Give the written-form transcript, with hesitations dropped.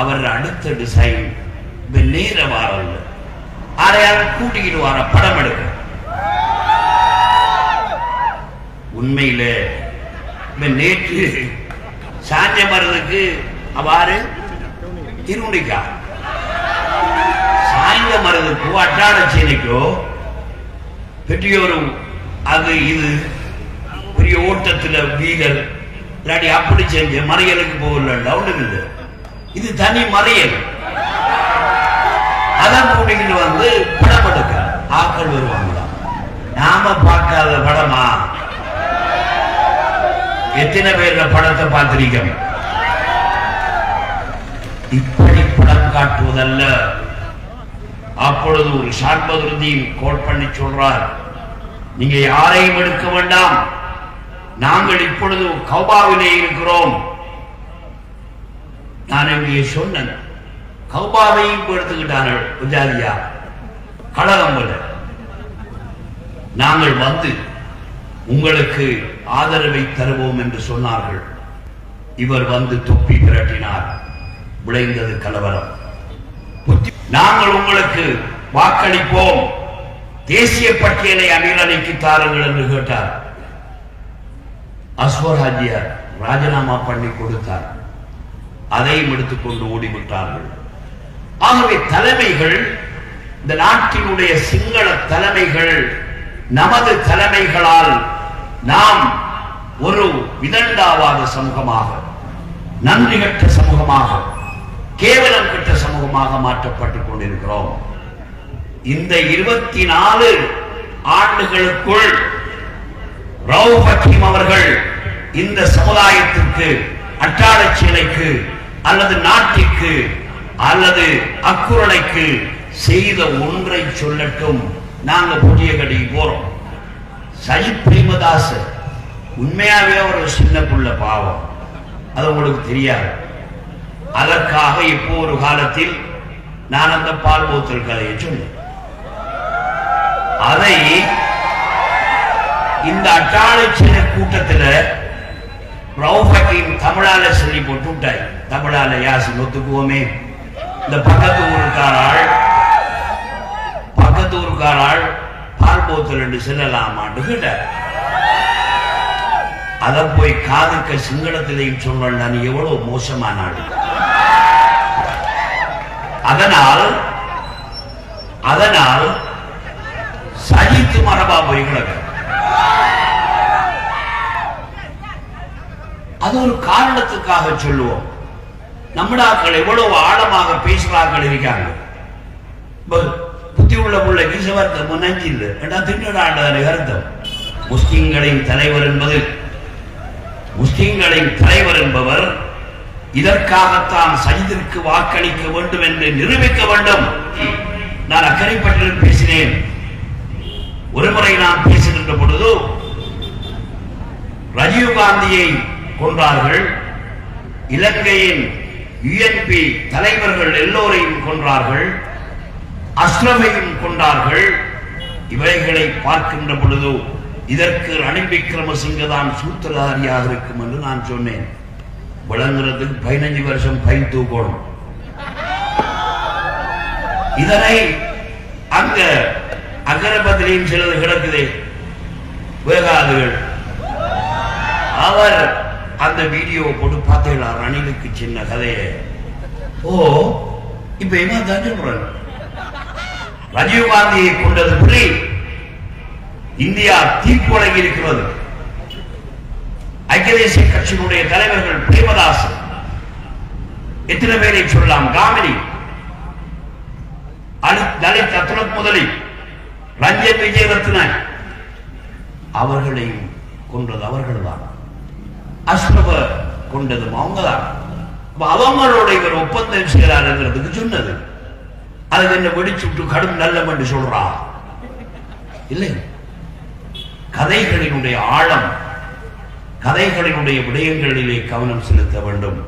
அவர் அடுத்த டிசைன் நேர வாரம் ஆரையாரும் கூட்டிக்கிட்டு வர படம் எடுக்க உண்மையில நேற்று சாஞ்ச மருதுக்கு அவ்வாறு திருமுடிக்கா சாய்ந்த மருதுக்கோ அட்டாள சேனைக்கோ பெரியோரும் அது இது பெரிய ஓட்டத்துல வீரர் இல்லாடி அப்படி செஞ்ச மறியலுக்கு போகல ஒன்றும் இல்லை. இது தனி மறியல். அதான் கூட்டிக்கிட்டு வந்து படம் எடுக்க ஆக்கள் வருவாங்களா? நாம பார்க்காத படமா? எத்தனை பேர் படத்தை பார்த்திருக்கோம்? இப்படி படம் காட்டுவதல்ல. அப்பொழுது ஒரு ஷான்பதுருதீன் கோட் பண்ணி சொல்றார், நீங்க யாரையும் எடுக்க வேண்டாம், நாங்கள் இப்பொழுது கௌபாவிலே இருக்கிறோம். நான் இங்கே சொன்னேன், கௌபாவையும் எடுத்துக்கிட்டார்கள் புஜாரியா கழகம்பல. நாங்கள் வந்து உங்களுக்கு ஆதரவை தருவோம் என்று சொன்னார்கள். இவர் வந்து தொப்பி பிரட்டினார். விளைந்தது கலவரம். நாங்கள் உங்களுக்கு வாக்களிப்போம், தேசிய பட்டியலை அணிலனைக்கு தாருங்கள் என்று கேட்டார். அஸ்வராஜ்யார் ராஜினாமா பண்ணி கொடுத்தார். அதையும் எடுத்துக்கொண்டு ஓடிவிட்டார்கள். ஆகவே தலைமைகள், இந்த நாட்டினுடைய சிங்கள தலைமைகள், நமது தலைமைகளால் நாம் ஒரு விதண்டாவாத சமூகமாக, நன்றி கட்ட சமூகமாக, கேவலம் கட்ட சமூகமாக மாற்றப்பட்டுக் கொண்டிருக்கிறோம். இந்த 24 ஆண்டுகளுக்குள் ரவுப் ஹக்கீம் அவர்கள் இந்த சமுதாயத்திற்கு, அட்டாளச்சேனைக்கு அல்லது நாட்டிற்கு அல்லது அக்குரலைக்கு செய்த ஒன்றை சொல்லட்டும். நாங்க புதிய கடைக்கு போறோம். சஜித் பிரேமதாஸ் உண்மையாவே ஒரு சின்ன புள்ள பாவம், அது உங்களுக்கு தெரியாது. அதற்காக இப்போ ஒரு காலத்தில் நான் அந்த பால் போத்தல் கதையை சொன்னேன். அதை இந்த அட்டாளச்சேனை கூட்டத்தில் ரவுப் ஹக்கீம் தமிழால சொல்லி போட்டு விட்டாய். தமிழால யாசி ஒத்துக்குவோமே, இந்த பக்கத்து ஊருக்காராள் பால் போத்தல் என்று செல்லலாமான்னு கேட்டார். அதை போய் காதுக்க சிங்களத்திலையும் சொல்றேன், நான் எவ்வளவு மோசமான ஆள். அதனால் சஜித்து மரபா போய் கிடக்க. அது ஒரு காரணத்துக்காக சொல்லுவோம். நம்மடாக்கள் எவ்வளவு ஆழமாக பேசுறார்கள் இருக்காங்க. புத்தி உள்ள புள்ள கிசவர்த்தம் முன்னஞ்சி இல்லை திண்டாண்டதனை அர்த்தம். முஸ்லிம்களின் தலைவர் என்பவர் இதற்காகத்தான் சஜித்திற்கு வாக்களிக்க வேண்டும் என்று நிரூபிக்க வேண்டும். நான் அக்கறைப்பட்டு பேசினேன். ஒருமுறை நான் பேசுகின்ற பொழுது ராஜீவ் காந்தியை கொன்றார்கள், இலங்கையின் UNP தலைவர்கள் எல்லோரையும் கொன்றார்கள், அஸ்ரமையும் கொண்டார்கள். இவைகளை பார்க்கின்ற பொழுது இதற்கு ரணில் விக்ரமசிங்க தான் சூத்திரதாரியாக இருக்கும் என்று நான் சொன்னேன். விளங்குறதுக்கு 15 வருஷம் பைன் தூக்கணும். இதனை அங்க அகரபத்திலையும் சிலது கிடக்குதே வேகாதுகள். அவர் அந்த வீடியோ போட்டு பார்த்தீங்களா? ரணிலுக்கு சின்ன கதையை. இப்ப என்ன தான் சொல்றாங்க, ராஜீவ் காந்தியை கொண்டது புலி, இந்தியா தீப்பொழகி இருக்கிறது. ஐக்கிய தேசிய கட்சியினுடைய தலைவர்கள் பிரேமதாஸ், எத்தனை பேரை சொல்லலாம், காமினி, லலித் அத்துலக் முதலி, ரஞ்சன் விஜயரத்ன, அவர்களையும் கொன்றது அவர்கள்தான். அஸ்ரவ கொண்டதும் அவங்கதான். அவங்களோட இவர் ஒப்பந்தம் செய்யறாருங்கிறதுக்கு சொன்னது. அதுக்கு என்ன வெடிச்சுட்டு கடும் நல்லம் என்று சொல்றா இல்லை. கதைகளினுடைய ஆழம், கதைகளினுடைய விடயங்களிலே கவனம் செலுத்த வேண்டும்.